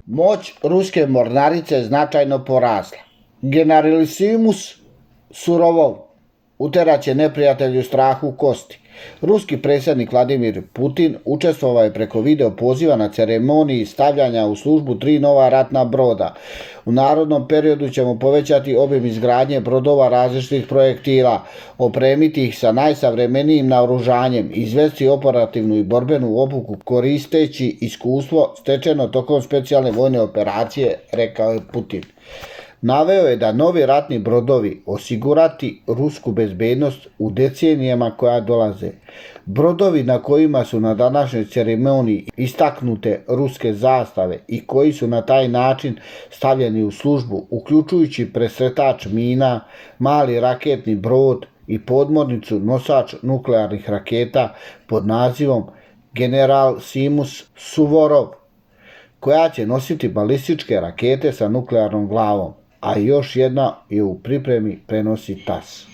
Moć ruske mornarice značajno porasla. Generalisimus Surovov uteraće neprijatelju strahu u kosti. Ruski predsjednik Vladimir Putin učestvovao je preko video poziva na ceremoniji stavljanja u službu 3 nova ratna broda. U narodnom periodu ćemo povećati obim izgradnje brodova različitih projektila, opremiti ih sa najsavremenijim naoružanjem, izvesti operativnu i borbenu obuku koristeći iskustvo stečeno tokom specijalne vojne operacije, rekao je Putin. Naveo je da novi ratni brodovi osigurati rusku bezbednost u decenijama koja dolaze. Brodovi na kojima su na današnjoj ceremoniji istaknute ruske zastave i koji su na taj način stavljeni u službu, uključujući presretač mina, mali raketni brod i podmornicu nosač nuklearnih raketa pod nazivom Generalisimus Suvorov, koja će nositi balističke rakete sa nuklearnom glavom, a još jedna je u pripremi, prenosi TASS.